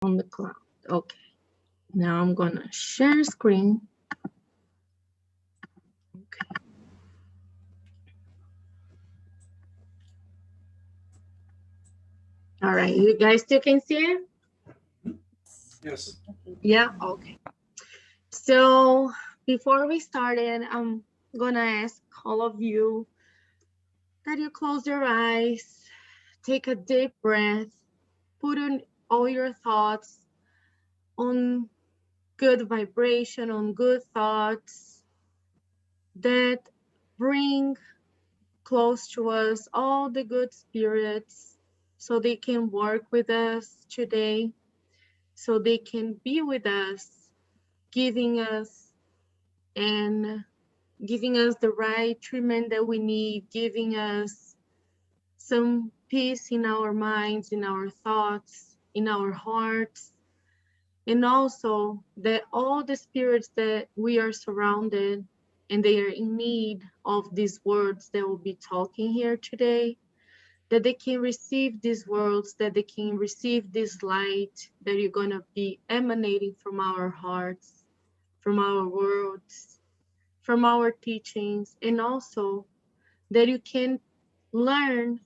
on the cloud. Okay, now I'm gonna share screen. Okay. All right, you guys still can see it? Yes. Yeah, okay. So before we started, I'm gonna ask all of you that you close your eyes, take a deep breath, put in all your thoughts on good vibration, on good thoughts that bring close to us all the good spirits so they can work with us today, so they can be with us, giving us and giving us the right treatment that we need, giving us some peace in our minds, in our thoughts, in our hearts, and also that all the spirits that we are surrounded and they are in need of these words that we'll be talking here today, that they can receive these words, that they can receive this light that you're going to be emanating from our hearts, from our words, from our teachings, and also that you can learn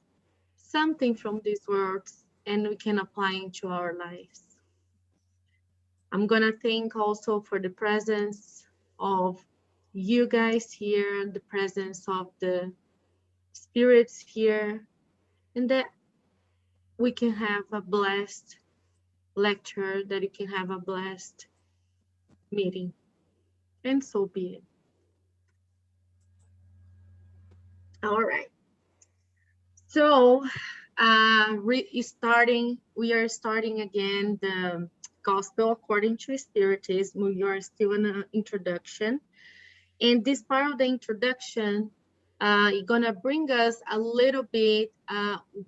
something from these words and we can apply into our lives. I'm going to thank also for the presence of you guys here, the presence of the spirits here, and that we can have a blessed lecture, that you can have a blessed meeting. And so be it. All right. So we are starting again the Gospel according to Spiritism. We are still in an introduction. And this part of the introduction is gonna bring us a little bit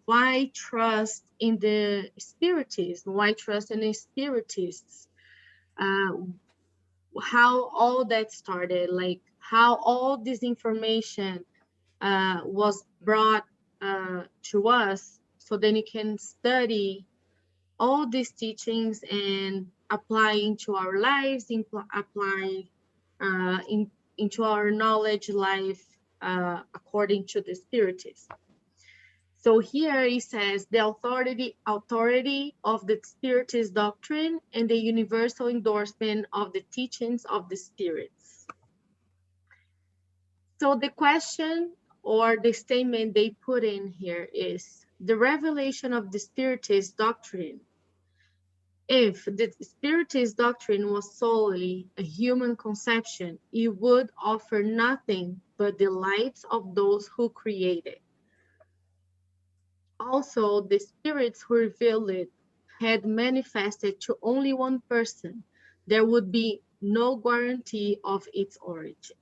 why trust in the Spiritism, why trust in the Spiritists, uh, how all that started, like how all this information was brought to us, so then you can study all these teachings and apply into our lives, apply into our knowledge life according to the Spiritist. So here it says the authority of the Spiritist doctrine and the universal endorsement of the teachings of the spirits. So the question or the statement they put in here is the revelation of the Spiritist doctrine. If the Spiritist doctrine was solely a human conception, it would offer nothing but the lights of those who created. Also, the spirits who revealed it had manifested to only one person. There would be no guarantee of its origin.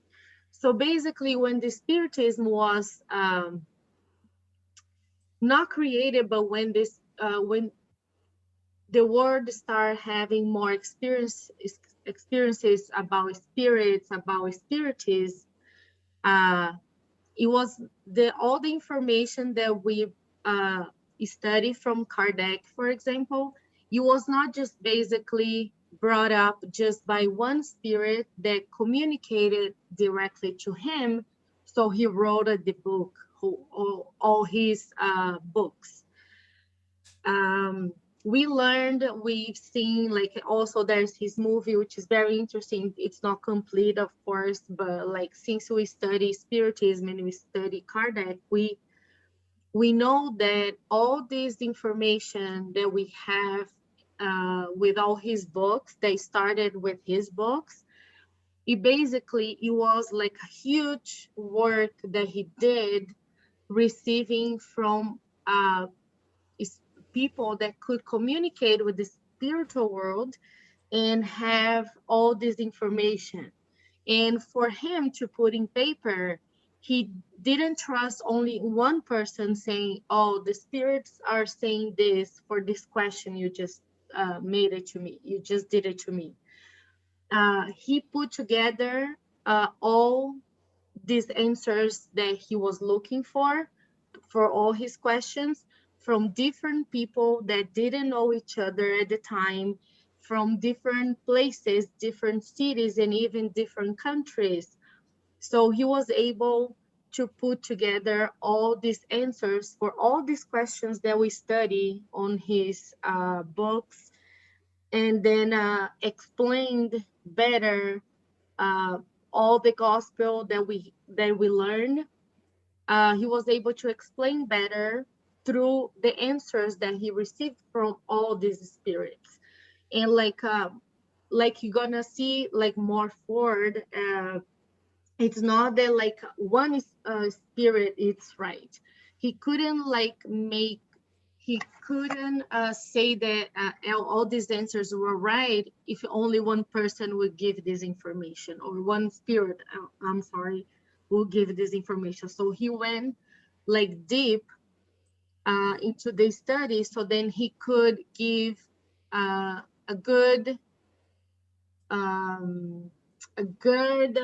So basically, when the Spiritism was not created, but when the world started having more experiences about spirits, about spiritism, it was all the information that we uh, studied from Kardec, for example. It was not just basically brought up just by one spirit that communicated directly to him. So he wrote the book, all his books. We learned, we've seen, like also there's his movie, which is very interesting. It's not complete, of course, but like since we study Spiritism and we study Kardec, we know that all this information that we have with all his books, they started with his books. It was like a huge work that he did, receiving from people that could communicate with the spiritual world and have all this information. And for him to put in paper, he didn't trust only one person saying, oh, the spirits are saying this for this question you just made it to me. You just did it to me. He put together all these answers that he was looking for all his questions. from different people that didn't know each other at the time, from different places, different cities, and even different countries. So he was able to put together all these answers for all these questions that we study on his books, and then explained better uh, all the gospel that we learned. He was able to explain better through the answers that he received from all these spirits. And like you're gonna see like more forward, it's not that like one spirit it's right. He couldn't like make he couldn't say that all these answers were right if only one person would give this information, or one spirit, I'm sorry, will give this information. So he went like deep into the study, so then he could give a good um, a good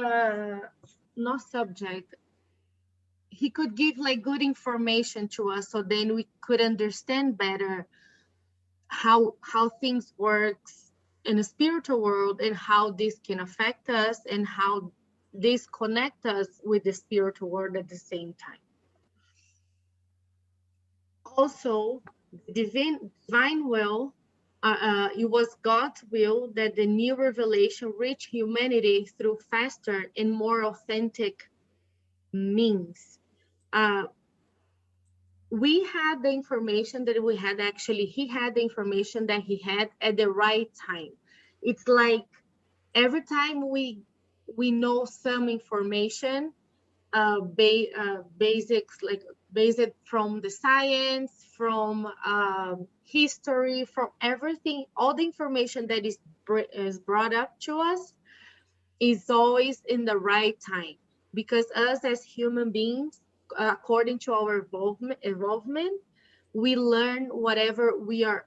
not subject, he could give like good information to us, so then we could understand better how things works in the spiritual world, and how this can affect us, and how this connect us with the spiritual world at the same time. Also, the divine will, it was God's will that the new revelation reach humanity through faster and more authentic means. uh, we had the information that we had. Actually, he had the information that he had at the right time. It's like every time we know some information, basics, like basic from the science, from history, from everything, all the information that is brought up to us is always in the right time, because us as human beings, according to our involvement, we learn whatever we are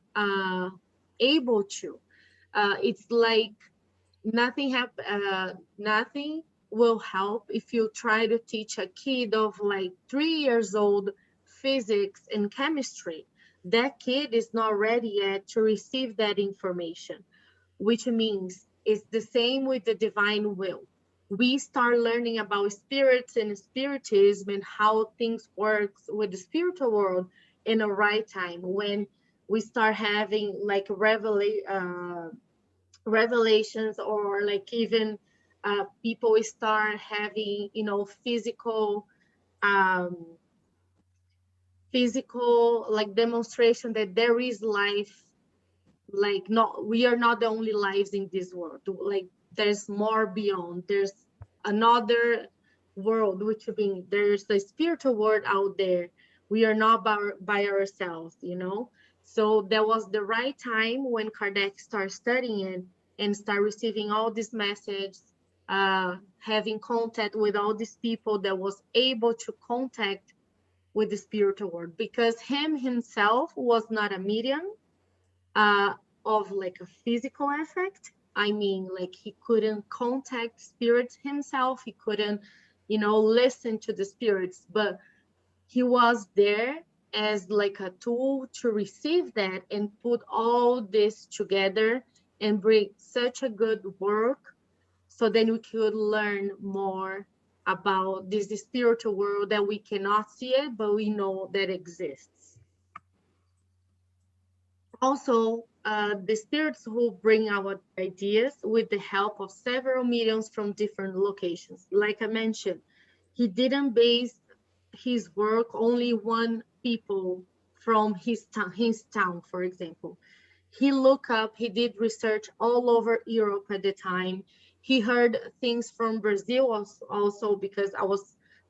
able to. It's like nothing will help if you try to teach a kid of like 3 years old physics and chemistry. That kid is not ready yet to receive that information, which means it's the same with the divine will. We start learning about spirits and spiritism and how things works with the spiritual world in a right time, when we start having like revelations, or like even people start having, um, physical like demonstration that there is life, like not we are not the only lives in this world, like there's more beyond, there's another world, which means there's a spiritual world out there. We are not by ourselves. So that was the right time when Kardec started studying and start receiving all these messages, having contact with all these people that was able to contact with the spiritual world, because him himself was not a medium, uh, of like a physical effect. I mean, like he couldn't contact spirits himself. He couldn't, listen to the spirits, but he was there as like a tool to receive that and put all this together and bring such a good work, so then we could learn more about this spiritual world that we cannot see it, but we know that exists. Also, the spirits who bring our ideas with the help of several mediums from different locations. Like I mentioned, he didn't base his work only one people from his town, for example. He did research all over Europe at the time. He heard things from Brazil also, because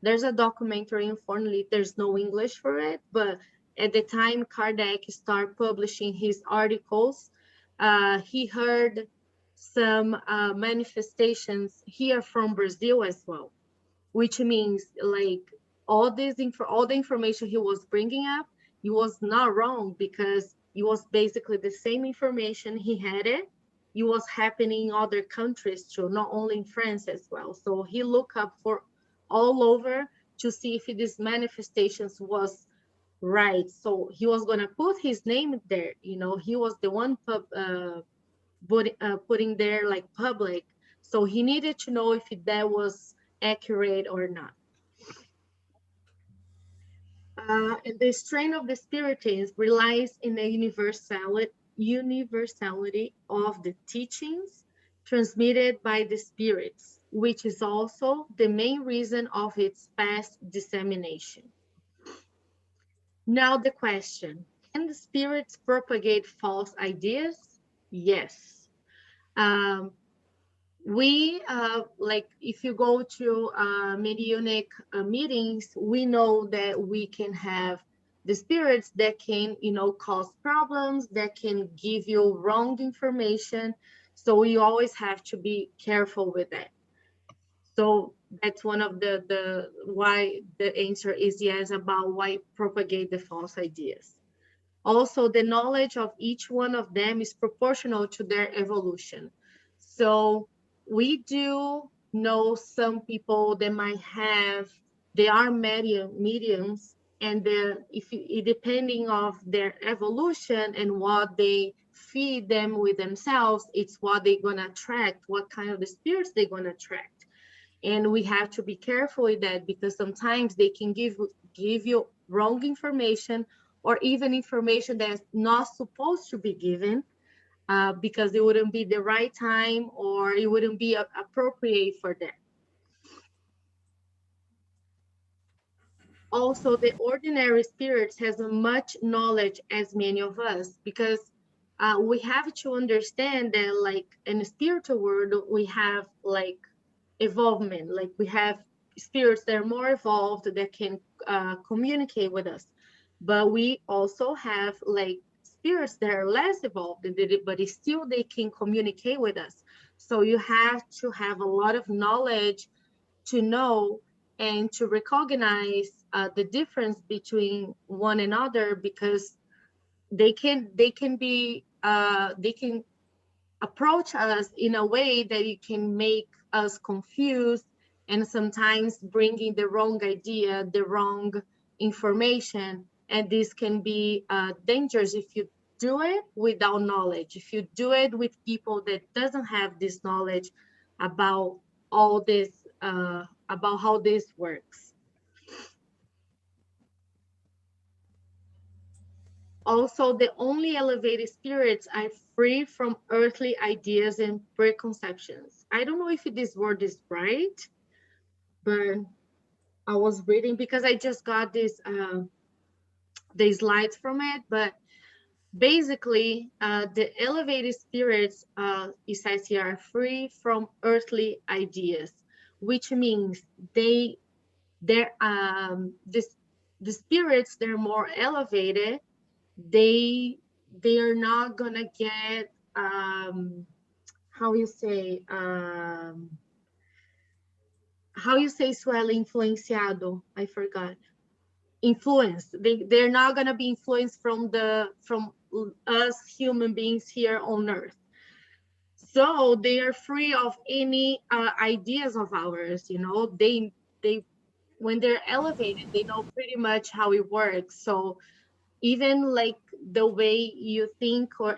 there's a documentary, unfortunately, there's no English for it, but at the time Kardec started publishing his articles, he heard some manifestations here from Brazil as well, which means like all the information he was bringing up, he was not wrong, because it was basically the same information. He had it. It was happening in other countries too, not only in France as well. So he looked up for all over to see if these manifestations was Right. So he was going to put his name there. He was the one putting there like public. So he needed to know if that was accurate or not. And the strain of the Spiritist relies in the universality of the teachings transmitted by the spirits, which is also the main reason of its fast dissemination. Now the question, can the spirits propagate false ideas? Yes. Um, we like if you go to mediunic meetings, we know that we can have the spirits that can cause problems, that can give you wrong information. So we always have to be careful with that. So that's one of the why the answer is yes about why propagate the false ideas. Also, the knowledge of each one of them is proportional to their evolution. So we do know some people that they are mediums, and depending of their evolution and what they feed them with themselves, it's what they're gonna attract, what kind of the spirits they're gonna attract. And we have to be careful with that, because sometimes they can give you wrong information, or even information that's not supposed to be given, because it wouldn't be the right time, or it wouldn't be appropriate for them. Also, the ordinary spirits has as much knowledge as many of us, because we have to understand that like in the spiritual world we have like evolvement, like we have spirits that are more evolved that can communicate with us, but we also have like spirits that are less evolved, but still they can communicate with us. So you have to have a lot of knowledge to know and to recognize the difference between one another, because they can approach us in a way that it can make us confused, and sometimes bringing the wrong idea, the wrong information. And this can be dangerous if you do it without knowledge, if you do it with people that doesn't have this knowledge about all this, about how this works. Also, the only elevated spirits are free from earthly ideas and preconceptions. I don't know if this word is right, but I was reading because I just got these slides from it. But basically, the elevated spirits, it says here, are free from earthly ideas, which means they're this the spirits, they're more elevated. they they're not gonna get how you say swell influenciado, I forgot, influenced. They're not gonna be influenced from us human beings here on earth. So they are free of any ideas of ours. They when they're elevated, they know pretty much how it works. So even like the way you think or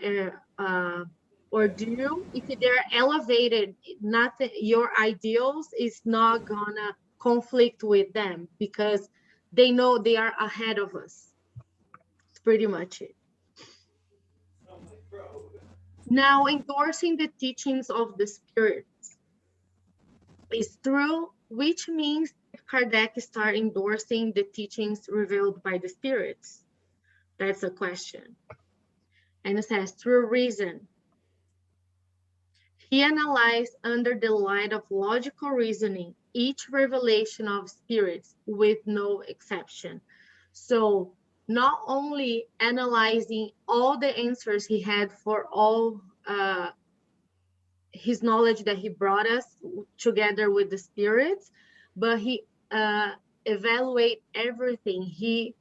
do, if they're elevated, nothing, your ideals is not gonna conflict with them, because they know they are ahead of us. It's pretty much it. Now, endorsing the teachings of the spirit is true, which means Kardec start endorsing the teachings revealed by the spirits. That's a question. And it says, through reason. He analyzed under the light of logical reasoning each revelation of spirits with no exception. So not only analyzing all the answers he had for all his knowledge that he brought us together with the spirits, but he evaluate everything. He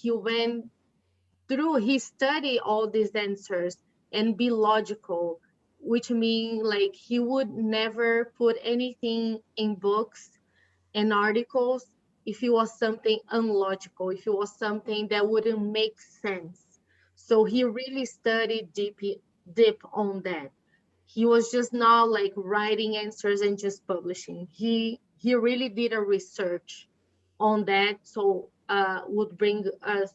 went through, he studied all these answers and be logical, which means like he would never put anything in books and articles. if it was something unlogical, if it was something that wouldn't make sense. So he really studied deep on that. He was just not like writing answers and just publishing. He really did a research on that, so would bring us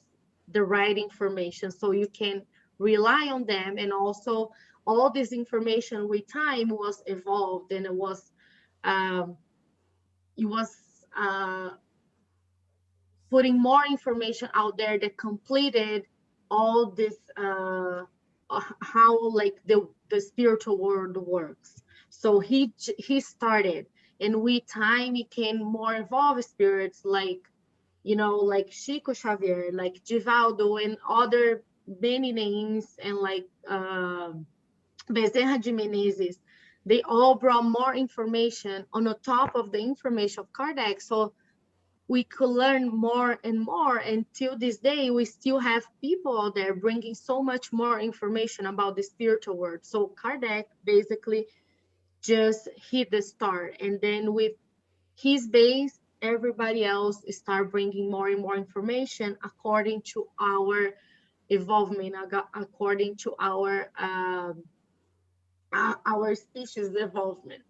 the right information so you can rely on them. And also all this information with time was evolved, and um, it was uh, putting more information out there that completed all this how like the spiritual world works. So he started, and with time he came more evolved spirits like, you know, like Chico Xavier, like Givaldo, and other many names, and like Bezerra de Menezes. They all brought more information on the top of the information of Kardec. So we could learn more and more. Until this day, we still have people out there bringing so much more information about the spiritual world. So Kardec basically just hit the start, and then with his base, everybody else start bringing more and more information according to our evolvement, according to our species evolvement.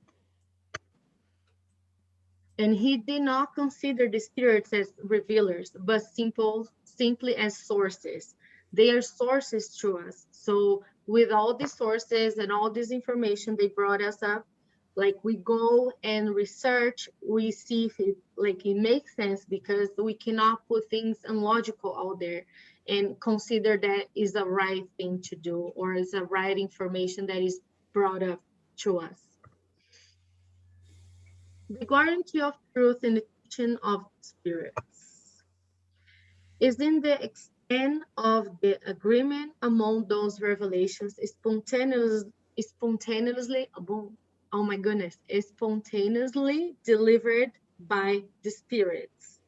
And he did not consider the spirits as revealers, but simply as sources. They are sources to us. So with all these sources and all this information they brought us up, like we go and research, we see if it makes sense, because we cannot put things illogical out there and consider that is a right thing to do, or is a right information that is brought up to us. The guarantee of truth in the teaching of spirits is in the extent of the agreement among those revelations spontaneously, oh my goodness, spontaneously delivered by the spirits.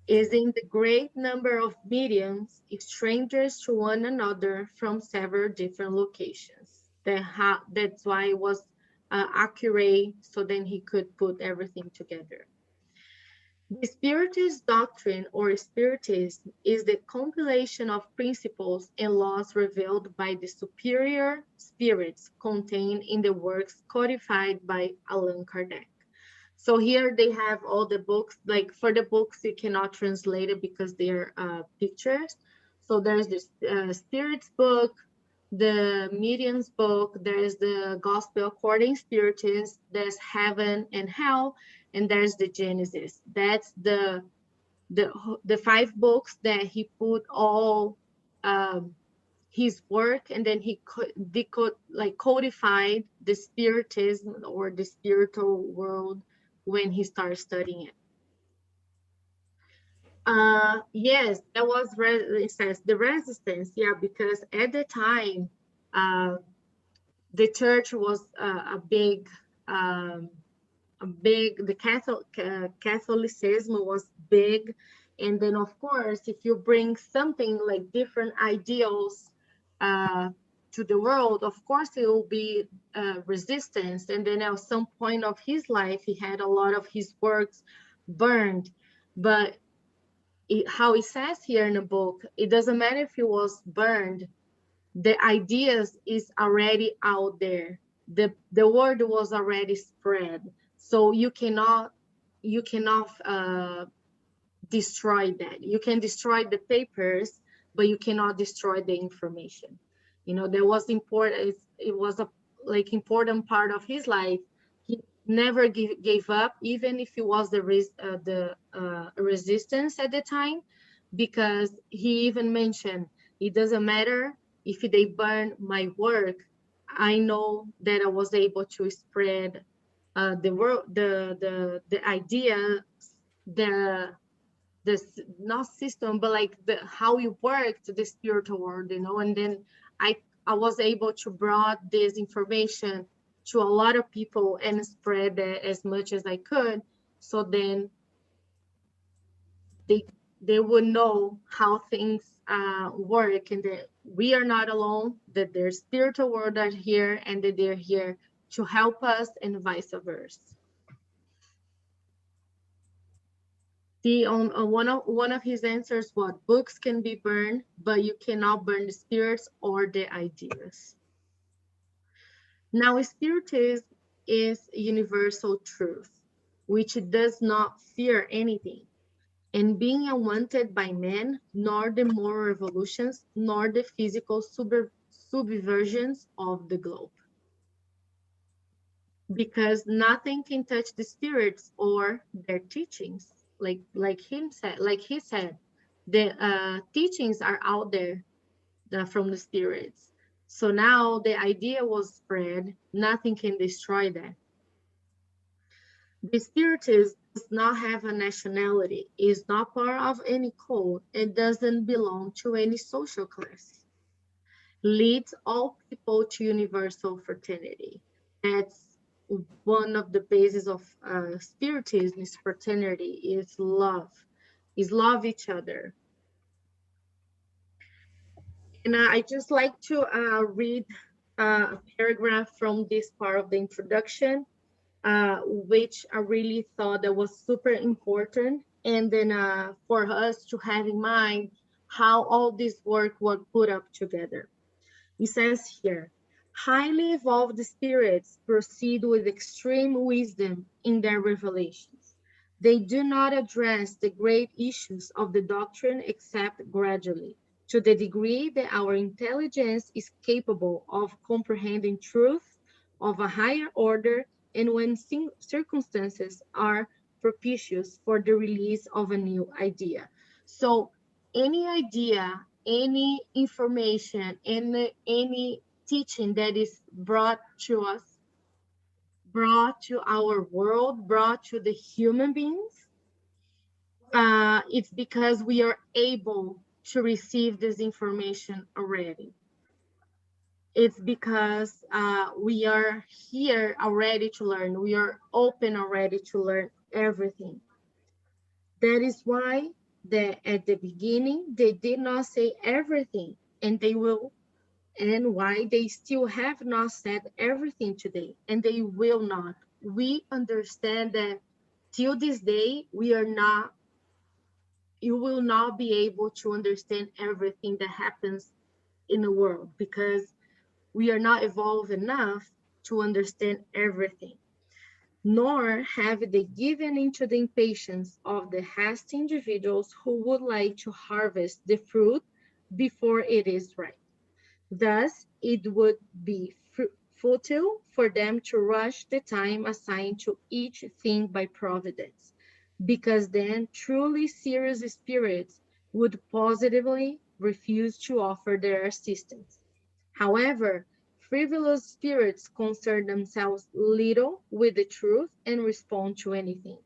Is in the great number of mediums, strangers to one another from several different locations. That's why it was accurate, so then he could put everything together. The Spiritist doctrine, or Spiritism, is the compilation of principles and laws revealed by the superior spirits contained in the works codified by Allan Kardec. So here they have all the books. Like for the books, you cannot translate it because they're pictures. So there's this Spirits book, the Medium's book, there's the Gospel According Spiritist, there's Heaven and Hell, and there's the Genesis. That's the 5 books that he put all his work, and then he codified the spiritism or the spiritual world when he started studying it. Yes, that was resistance. The resistance, yeah, because at the time, the church was the Catholicism was big. And then of course, if you bring something like different ideals to the world, of course it will be resistance. And then at some point of his life, he had a lot of his works burned. But how it says here in the book, it doesn't matter if it was burned, the ideas is already out there. The word was already spread. So you cannot destroy that. You can destroy the papers, but you cannot destroy the information. You know, that was important. It was a like important part of his life. He never gave up, even if it was the resistance at the time, because he even mentioned, it doesn't matter if they burn my work. I know that I was able to spread the world, the idea, the this not system, but like the how it worked, the spiritual world, you know. And then I was able to brought this information to a lot of people and spread it as much as I could, so then they they would know how things work, and that we are not alone, that their spiritual world are here, and that they're here to help us, and vice versa. The one of his answers was books can be burned, but you cannot burn the spirits or the ideas. Now, Spiritism is universal truth, which does not fear anything, and being unwanted by men, nor the moral revolutions, nor the physical subversions of the globe. Because nothing can touch the spirits or their teachings. Like he said, the teachings are out there from the spirits. So now the idea was spread, nothing can destroy that. The Spiritist does not have a nationality, is not part of any code, and doesn't belong to any social class. Leads all people to universal fraternity. That's one of the bases of Spiritism is fraternity, is love each other. And I just like to read a paragraph from this part of the introduction, which I really thought that was super important. And then for us to have in mind how all this work was put up together. It says here, highly evolved spirits proceed with extreme wisdom in their revelations. They do not address the great issues of the doctrine except gradually, to the degree that our intelligence is capable of comprehending truth of a higher order and when circumstances are propitious for the release of a new idea. So any idea, any information, any teaching that is brought to us, brought to our world, brought to the human beings, it's because we are able to receive this information already. It's because we are here already to learn. We are open already to learn everything. That is why at the beginning they did not say everything, and they will, and why they still have not said everything today, and they will not. We understand that till this day we are not. You will not be able to understand everything that happens in the world because we are not evolved enough to understand everything, nor have they given into the impatience of the hasty individuals who would like to harvest the fruit before it is ripe. Thus, it would be futile for them to rush the time assigned to each thing by providence, because then truly serious spirits would positively refuse to offer their assistance. However, frivolous spirits concern themselves little with the truth and respond to anything.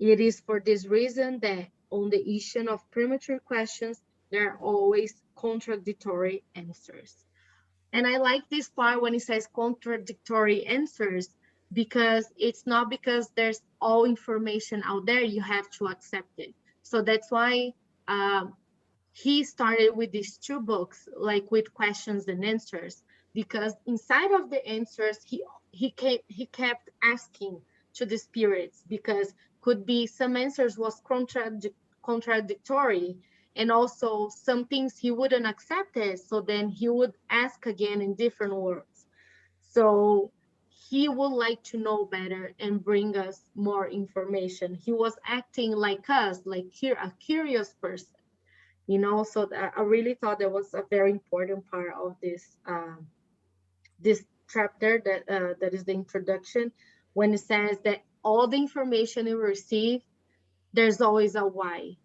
It is for this reason that on the issue of premature questions, there are always contradictory answers. And I like this part when it says contradictory answers because it's not because there's all information out there, you have to accept it. So that's why he started with these two books, like with questions and answers, because inside of the answers, he kept asking to the spirits because could be some answers was contradictory, and also some things he wouldn't accept it. So then he would ask again in different words. So he would like to know better and bring us more information. He was acting like us, like a curious person, so I really thought that was a very important part of this chapter that is the introduction, when it says that all the information you receive, there's always a why.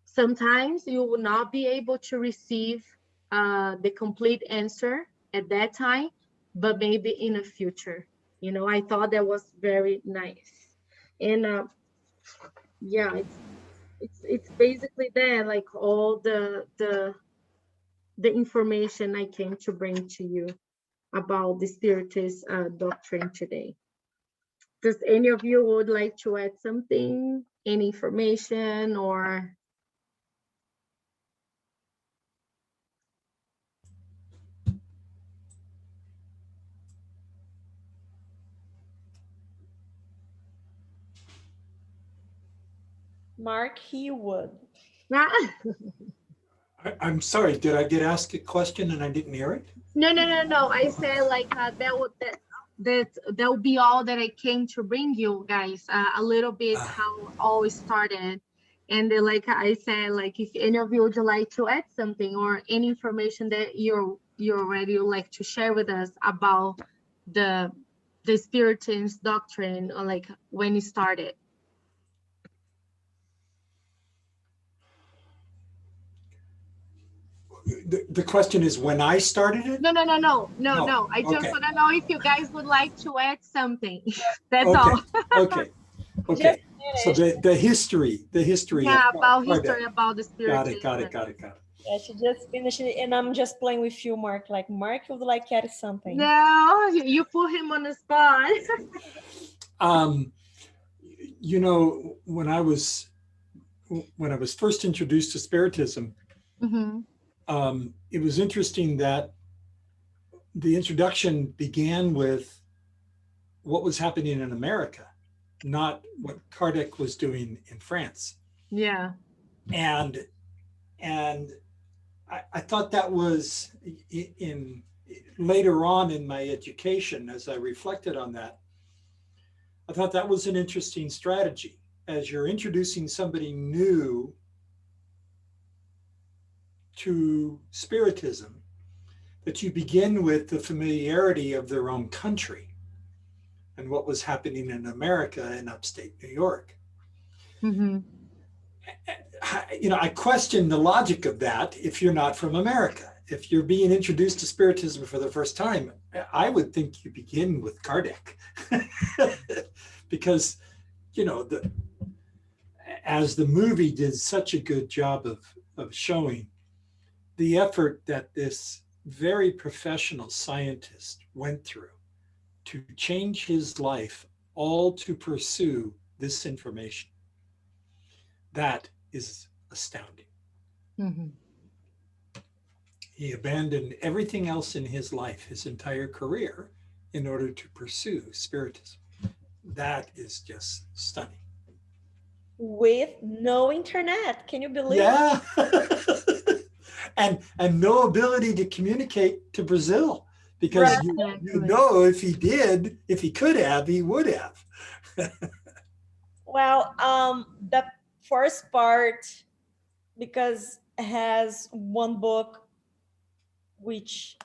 Sometimes you will not be able to receive the complete answer at that time, but maybe in the future. I thought that was very nice. And yeah, it's basically that, like all the information I came to bring to you about the Spiritist doctrine today. Does any of you would like to add something, any information, or? Mark, he would. I'm sorry, did I get asked a question and I didn't hear it? No. I said like that will be all that I came to bring you guys. A little bit Uh, how all started, and then, like I said, like if any of you would like to add something or any information that you already would like to share with us about the Spiritist doctrine, or like when it started. the question is when I started it? No. No. I just Okay. want to know if you guys would like to add something. That's Okay. all. Okay. Just Okay. So finished. the history of Yeah, about Kardec. history, about the Got it. Spiritist. Got it. Got it. Got it. Yeah, she just finished it, and I'm just playing with you, Mark. Like, Mark would like to add something. No, you put him on the spot. Um, you know, when I was first introduced to Spiritism, Mm-hmm. it was interesting that the introduction began with what was happening in America, not what Kardec was doing in France. Yeah. And I thought that was in later on in my education, as I reflected on that, I thought that was an interesting strategy. As you're introducing somebody new to Spiritism, that you begin with the familiarity of their own country and what was happening in America in upstate New York. Mm-hmm. You know, I question the logic of that if you're not from America. If you're being introduced to Spiritism for the first time, I would think you begin with Kardec. Because, you know, as the movie did such a good job of showing, the effort that this very professional scientist went through to change his life, all to pursue this information, that is astounding. Mm-hmm. He abandoned everything else in his life, his entire career, in order to pursue Spiritism. That is just stunning. With no internet, can you believe? Yeah. and no ability to communicate to Brazil, because Right. you know if he did, if he could have, he would have. Well, the first part, because it has one book, which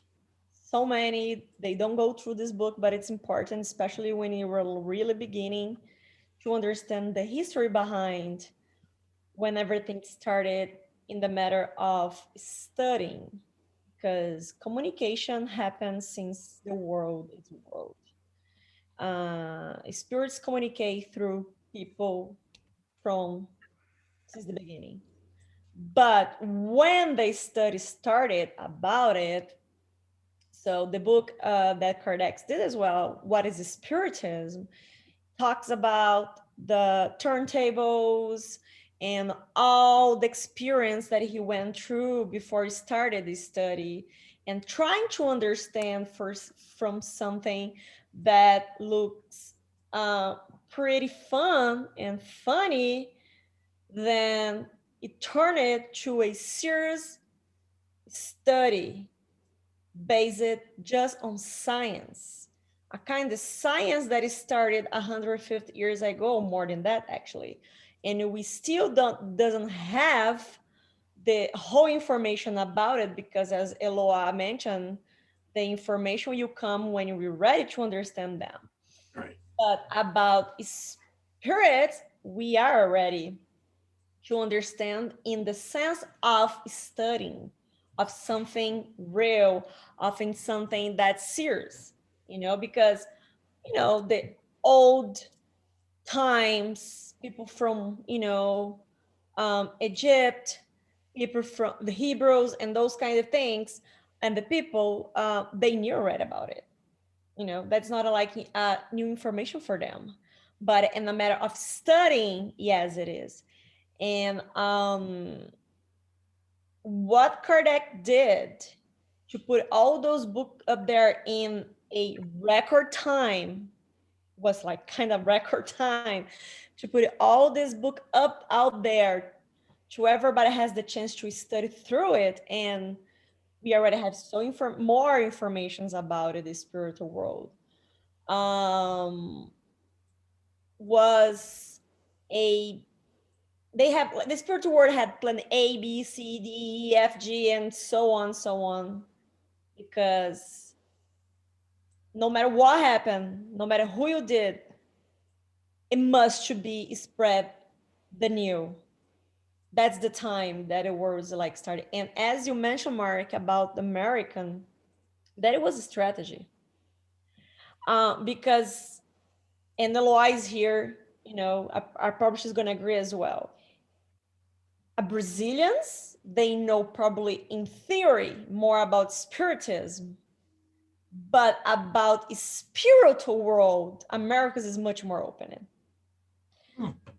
so many, they don't go through this book, but it's important, especially when you were really beginning to understand the history behind when everything started in the matter of studying, because communication happens since the world is world. Spirits communicate through people from since the beginning. But when the study started about it, so the book that Kardec did as well, What is Spiritism, talks about the turntables and all the experience that he went through before he started this study, and trying to understand first from something that looks uh, pretty fun and funny, then it turned it to a serious study based just on science, a kind of science that is started 150 years ago, more than that actually, and we still doesn't have the whole information about it, because as Eloa mentioned, the information will come when you're ready to understand them. Right. But about spirits, we are ready to understand in the sense of studying, of something real, of in something that's serious, because, the old times, people from, Egypt, people from the Hebrews and those kind of things, and the people, they knew right about it. That's not like new information for them. But in the matter of studying, yes, it is. And what Kardec did to put all those books up there in a record time, was like kind of record time to put all this book up out there to everybody has the chance to study through it. And we already have more informations about it, the spiritual world. Was a They have the spiritual world had plan A, B, C, D, E, F, G, and so on, because no matter what happened, no matter who you did, it must to be spread the new. That's the time that it was like started. And as you mentioned, Mark, about the American, that it was a strategy. Because, and the Eloise here, our publisher is going to agree as well. Brazilians, they know probably in theory more about Spiritism, but about spiritual world, Americans is much more open.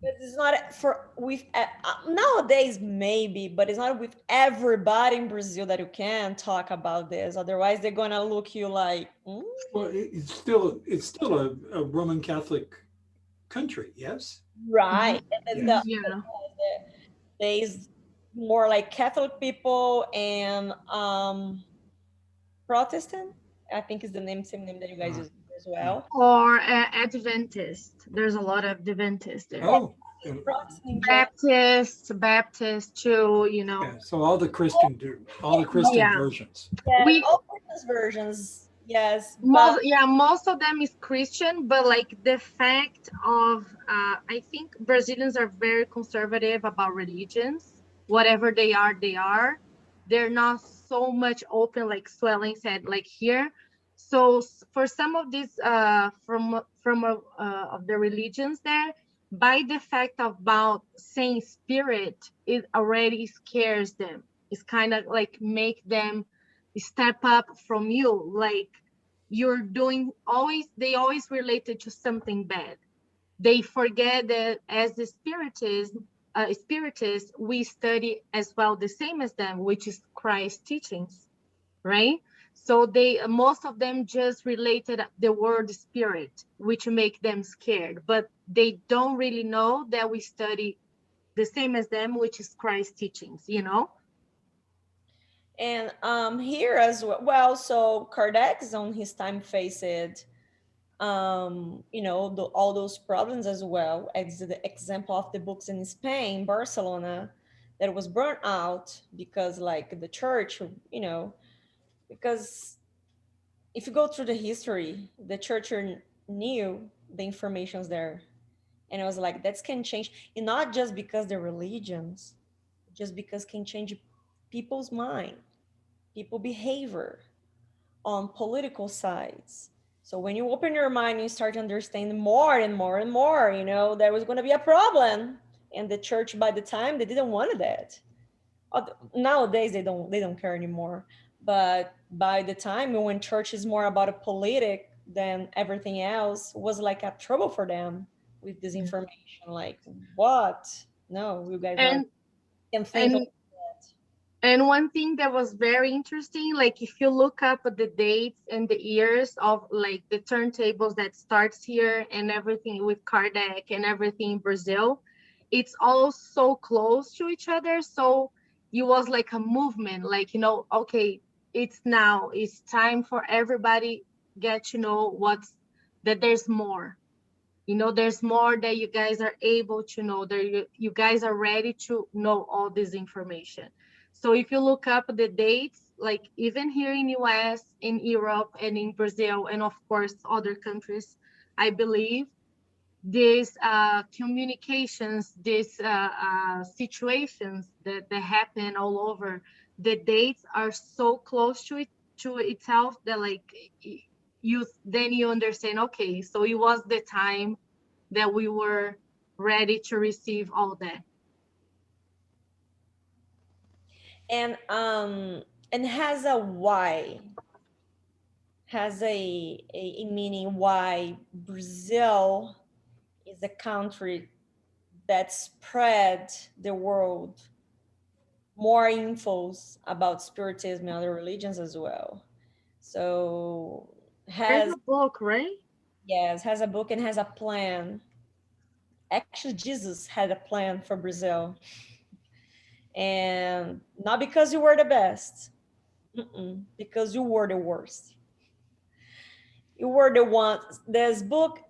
It's not for with nowadays maybe, but it's not with everybody in Brazil that you can talk about this. Otherwise, they're gonna look you like. Well, it's still a Roman Catholic country, yes. Right. And Yes. Yeah. there's more like Catholic people and Protestant. I think is the same name that you guys Uh, use as yeah. well. Or Adventist. There's a lot of Adventists there. Yeah, Oh, yeah. Protestant in general. Baptist too, Yeah. So all the Christian Yeah. versions. Yeah, We all Christmas versions, yes, but most of them is Christian, but like the fact of I think Brazilians are very conservative about religions. Whatever they are. They're not so much open, like Swelling said, like here. So for some of these of the religions there, by the fact about saying spirit, it already scares them. It's kind of like make them step up from you, like you're doing always, they always related to something bad. They forget that as the spiritists, we study as well the same as them, which is Christ's teachings, right? So they most of them just related the word spirit, which make them scared, but they don't really know that we study the same as them, which is Christ's teachings. and here as well. Well, so Kardec on his time faced all those problems as well, as the example of the books in Spain, Barcelona, that was burnt out because like the church, because if you go through the history, the church knew the information's there, and it was like that can change, and not just because they're religions, just because can change people's mind, people behavior on political sides. So when you open your mind, you start to understand more and more and more, there was going to be a problem. And the church, by the time, they didn't want that. Nowadays, they don't care anymore. But by the time when church is more about a politic than everything else, was like a trouble for them with this Yeah. information. Like, what? No, you guys not and can think like and And one thing that was very interesting, like if you look up at the dates and the years of like the turntables that starts here and everything with Kardec and everything in Brazil, it's all so close to each other. So it was like a movement, like, okay, it's now, it's time for everybody get to know that there's more. There's more that you guys are able to know, that you guys are ready to know all this information. So if you look up the dates, like even here in US, in Europe, and in Brazil, and of course other countries, I believe these communications, these situations that happen all over, the dates are so close to itself that like you understand, okay, so it was the time that we were ready to receive all that. and has a why, has a meaning why Brazil is a country that spread the world more infos about spiritism and other religions as well. So There's has a book, right? Yes, has a book and has a plan. Actually, Jesus had a plan for Brazil, and not because you were the best, because you were the worst. You were the one. This book,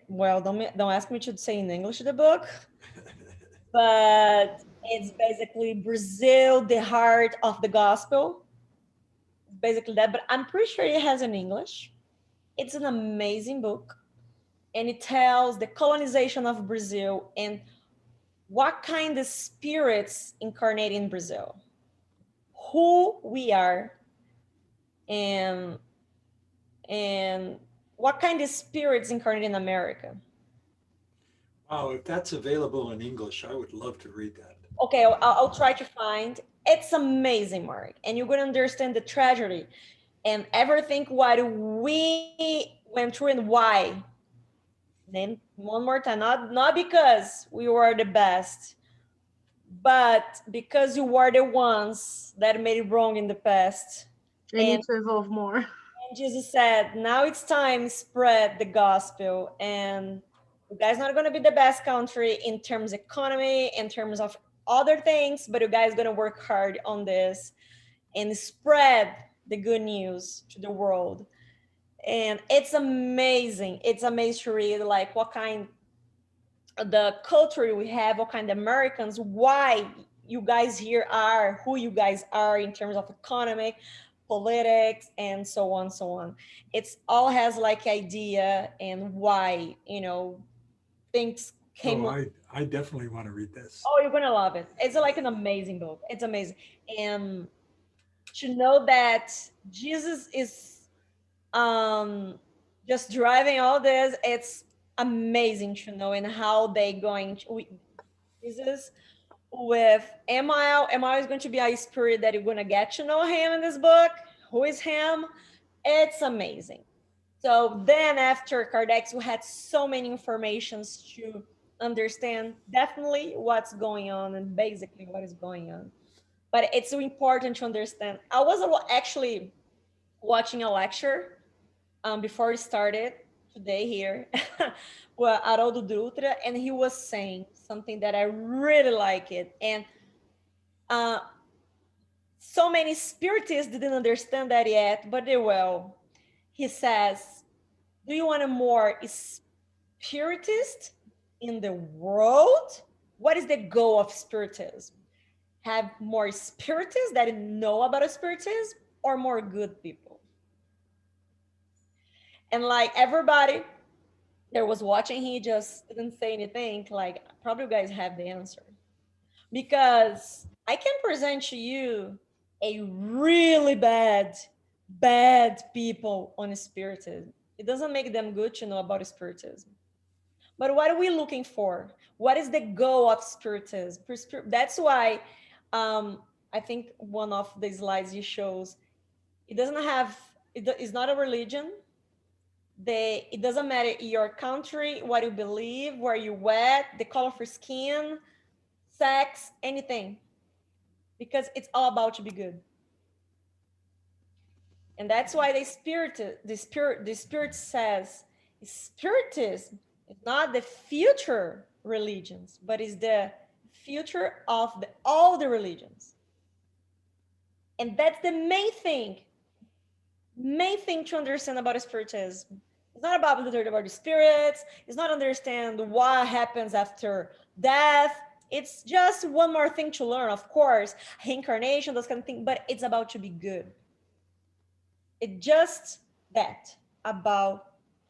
well, don't ask me to say in English the book, but it's basically Brazil, the heart of the gospel. Basically that, but I'm pretty sure it has in English. It's an amazing book, and it tells the colonization of Brazil and what kind of spirits incarnate in Brazil, who we are, and and what kind of spirits incarnate in America. Wow, if that's available in English, I would love to read that. Okay, I'll try to find. It's amazing, Mark, and you're gonna understand the tragedy and everything what we went through and why. Then one more time, not because we were the best, but because you were the ones that made it wrong in the past. I need to evolve more. And Jesus said, now it's time to spread the gospel. And you guys not going to be the best country in terms of economy, in terms of other things, but you guys going to work hard on this and spread the good news to the world. And it's amazing. It's amazing to read like what kind the culture we have, what kind of Americans, why you guys here are who you guys are in terms of economy, politics, and so on, so on. It's all has like idea and why, things came. Oh, I definitely want to read this. Oh, you're gonna love it. It's like an amazing book. It's amazing. And to know that Jesus is just driving all this, it's amazing to know and how they going to, Jesus with Emile. Emile is going to be a spirit that you're going to get to know him in this book. Who is him? It's amazing. So then after Kardec, we had so many informations to understand definitely what's going on and basically what is going on. But it's so important to understand. I was actually watching a lecture before we started today here with Haroldo Dutra, and he was saying something that I really like it. And uh, so many spiritists didn't understand that yet, but they will. He says, do you want a more spiritist in the world? What is the goal of spiritism? Have more spiritists that know about spiritism or more good people? And like everybody that was watching, he just didn't say anything. Like, probably you guys have the answer. Because I can present to you a really bad people on spiritism. It doesn't make them good to know about spiritism. But what are we looking for? What is the goal of spiritism? That's why I think one of the slides he shows, it doesn't have, it's not a religion. It doesn't matter your country, what you believe, where you at, the color of your skin, sex, anything, because it's all about to be good. And that's why the spirit says spiritism is not the future religions, but is the future of all the religions. And that's the main thing to understand about spiritism. It's not about the spirits. It's not understand what happens after death. It's just one more thing to learn, of course, reincarnation, those kind of things, but it's about to be good. It's just that, about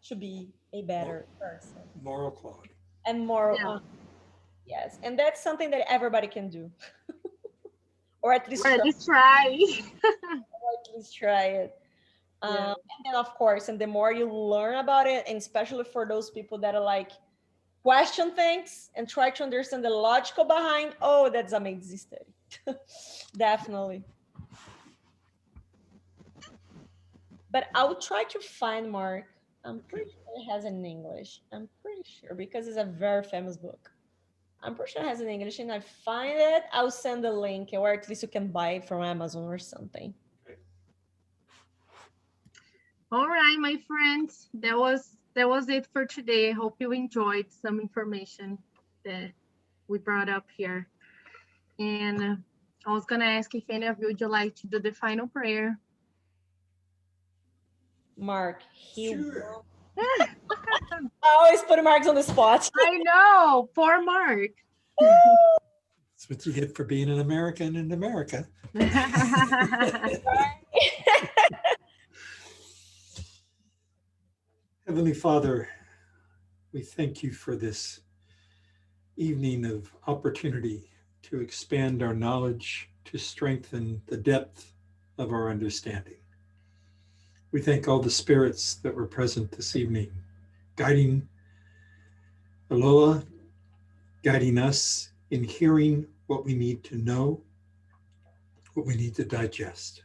to be a better person. Moral quality. And more, Yeah. yes. And that's something that everybody can do. Or at least Or try, at least try. at least try it. Yeah. And then, of course, and the more you learn about it, and especially for those people that are like, question things and try to understand the logical behind, oh, that's amazing study. Definitely. But I will try to find, Mark. I'm pretty sure it has in English. I'm pretty sure because it's a very famous book. I'm pretty sure it has in English, and I find it, I'll send the link, or at least you can buy it from Amazon or something. All right, my friends, that was it for today. I hope you enjoyed some information that we brought up here. And I was gonna ask if any of you would like to do the final prayer. Mark, Sure. I always put Mark's on the spot. I know, poor Mark. That's what you get for being an American in America. Heavenly Father, we thank you for this evening of opportunity to expand our knowledge, to strengthen the depth of our understanding. We thank all the spirits that were present this evening, guiding Aloha, guiding us in hearing what we need to know, what we need to digest.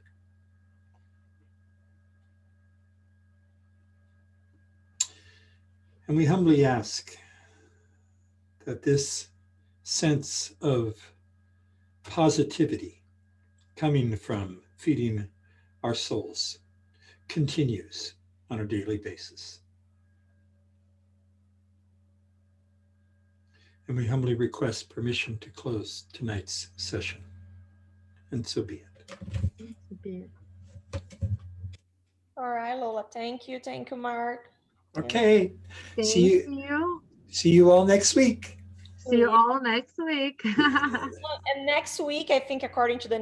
And we humbly ask that this sense of positivity coming from feeding our souls continues on a daily basis. And we humbly request permission to close tonight's session. And so be it. All right, Lola. Thank you. Thank you, Mark. Okay. Thank See you. See you all next week. See you all next week. And next week, I think according to the